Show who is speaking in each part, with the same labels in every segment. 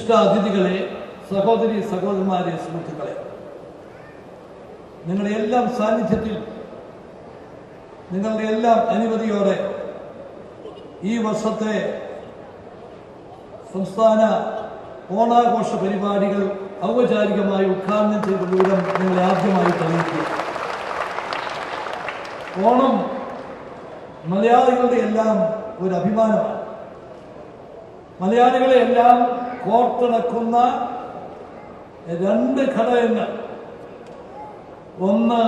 Speaker 1: വിശിഷ്ട അതിഥികളെ, സഹോദരി സഹോദരന്മാരെ, സുഹൃത്തുക്കളെ, നിങ്ങളുടെ എല്ലാം സാന്നിധ്യത്തിൽ, നിങ്ങളുടെ എല്ലാം അനുമതിയോടെ ഈ വർഷത്തെ സംസ്ഥാന ഓണാഘോഷ പരിപാടികൾ ഔപചാരികമായി ഉദ്ഘാടനം ചെയ്ത വിവരം നിങ്ങളെ ആദ്യമായി അറിയിക്കുക. ഓണം മലയാളികളുടെ എല്ലാം ഒരു അഭിമാനമാണ്. മലയാളികളെ എല്ലാം കോർത്തിണക്കുന്ന രണ്ട് ഘടകങ്ങൾ: ഒന്ന്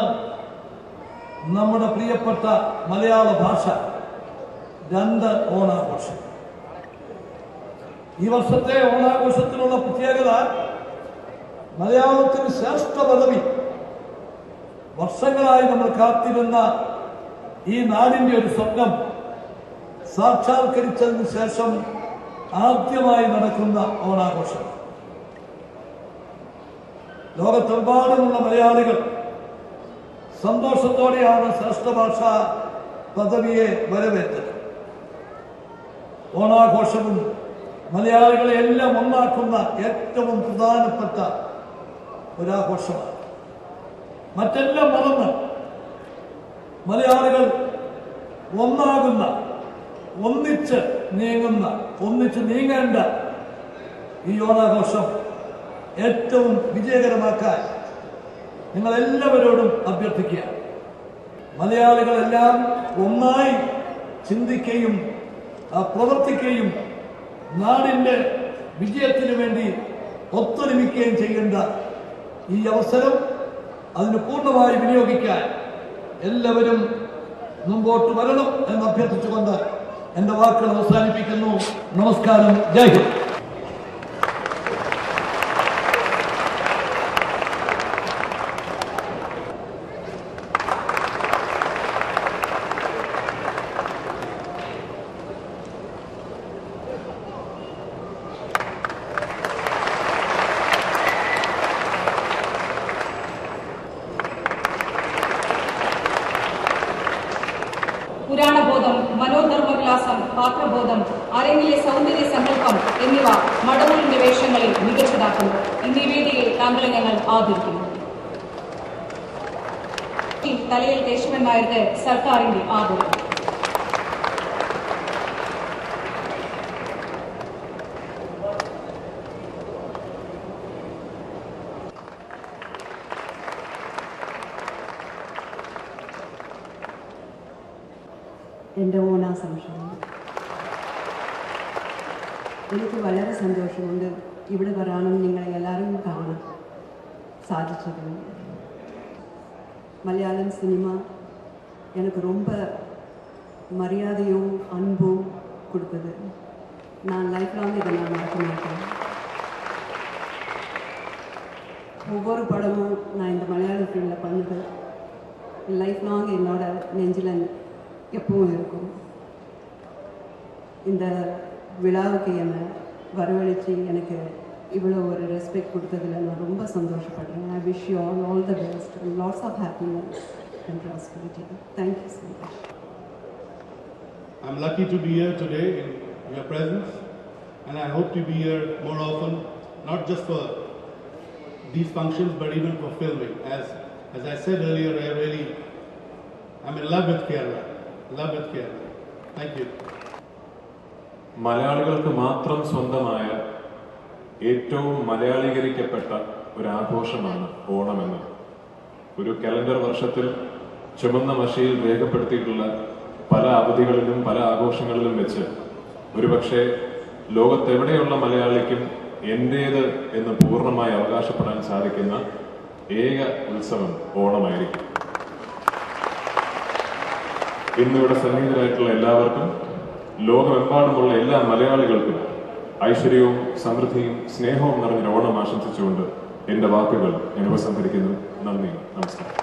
Speaker 1: നമ്മുടെ പ്രിയപ്പെട്ട മലയാള ഭാഷ, രണ്ട് ഓണാഘോഷം. ഈ വർഷത്തെ ഓണാഘോഷത്തിനുള്ള പ്രത്യേകത, മലയാളത്തിന് ശ്രേഷ്ഠ പദവി വർഷങ്ങളായി നമ്മൾ കാത്തിരുന്ന ഈ നാടിന്റെ ഒരു സ്വപ്നം സാക്ഷാത്കരിച്ചതിന് ശേഷം ആദ്യമായി നടക്കുന്ന ഓണാഘോഷം. ലോകത്തെമ്പാടുമുള്ള മലയാളികൾ സന്തോഷത്തോടെയാണ് ശ്രേഷ്ഠ ഭാഷാ പദവിയെ വരവേറ്റത്. ഓണാഘോഷവും മലയാളികളെ എല്ലാം ഒന്നാക്കുന്ന ഏറ്റവും പ്രധാനപ്പെട്ട ഒരാഘോഷമാണ്. മറ്റെല്ലാം മറന്ന് മലയാളികൾ ഒന്നാകുന്ന, ഒന്നിച്ച് നീങ്ങേണ്ട ഈ ഓണാഘോഷം ഏറ്റവും വിജയകരമാക്കാൻ നിങ്ങളെല്ലാവരോടും അഭ്യർത്ഥിക്കുക. മലയാളികളെല്ലാം ഒന്നായി ചിന്തിക്കുകയും പ്രവർത്തിക്കുകയും നാടിന്റെ വിജയത്തിനു വേണ്ടി ഒത്തൊരുമിക്കുകയും ചെയ്യേണ്ട ഈ അവസരം അതിന് പൂർണ്ണമായി വിനിയോഗിക്കാൻ എല്ലാവരും മുമ്പോട്ട് വരണം എന്ന് അഭ്യർത്ഥിച്ചുകൊണ്ട് എന്റെ വാക്കുകൾ അവസാനിപ്പിക്കുന്നു. നമസ്കാരം. ജയ് ഹിന്ദ്.
Speaker 2: പുരാണബോധം, മനോധർമ്മവിലാസം, പാത്രബോധം, അരങ്ങിലെ സൗന്ദര്യ സങ്കല്പം എന്നിവ മടവൂരിന്റെ വേഷങ്ങളിൽ മികച്ചതാക്കുന്നു. ഇന്നീ വേദിയിൽ താങ്കളെ ഞങ്ങൾ ആദരിക്കുന്നു. തലയിൽ കേശവൻ നായർക്ക് സർക്കാരിന്റെ ആദരം.
Speaker 3: എൻ്റെ ഓണാശംസകൾ. എനിക്ക് വളരെ സന്തോഷമുണ്ട് ഇവിടെ വരാനും നിങ്ങളെ എല്ലാവരും കാണാൻ സാധിച്ചത്. மலையாளம் சினிமா எனக்கு ரொம்ப மரியாதையும் அன்பும் கொடுத்தது. நான் லைஃப் லாங் இதை நான் மறக்க மாட்டேன். ஒவ்வொரு படமும் நான் இந்த மலையாள ஃபீல்டில் பண்ணது லைஃப் லாங் என்னோட நெஞ்சில் எப்பவும் இருக்கும். இந்த விழாவுக்கு என்னை வரவழைச்சி எனக்கு இவ்வளோ ஒரு ரெஸ்பெக்ட் கொடுத்ததில் நான் ரொம்ப சந்தோஷப்படுறேன். I wish you all the best and lots of happiness and prosperity. Thank you so much.
Speaker 4: I'm lucky to be here today in your presence, and I hope to be here more often, not just for these functions but even for filming. As I said earlier, I'm in love with Kerala. Thank you.
Speaker 5: മലയാളികൾക്ക് മാത്രം സ്വന്തമായ ഏറ്റവും മലയാളീകരിക്കപ്പെട്ട ഒരു ആഘോഷമാണ് ഓണമെന്ന്. ഒരു calendar വർഷത്തിൽ ചുമന്ന മഷിയിൽ രേഖപ്പെടുത്തിയിട്ടുള്ള പല അവധികളിലും പല ആഘോഷങ്ങളിലും വെച്ച് ഒരുപക്ഷെ ലോകത്തെവിടെയുള്ള മലയാളിക്കും എന്റേത് എന്ന് പൂർണ്ണമായി അവകാശപ്പെടാൻ സാധിക്കുന്ന ഏക ഉത്സവം ഓണമായിരിക്കും. ഇന്നിവിടെ സന്നിഹിതരായിട്ടുള്ള എല്ലാവർക്കും, ലോകമെമ്പാടുമുള്ള എല്ലാ മലയാളികൾക്കും ഐശ്വര്യവും സമൃദ്ധിയും സ്നേഹവും നിറഞ്ഞ ഓണം ആശംസിച്ചുകൊണ്ട് എന്റെ വാക്കുകൾ ഞാൻ ഉപസംഹരിക്കുന്നു. നന്ദി, നമസ്കാരം.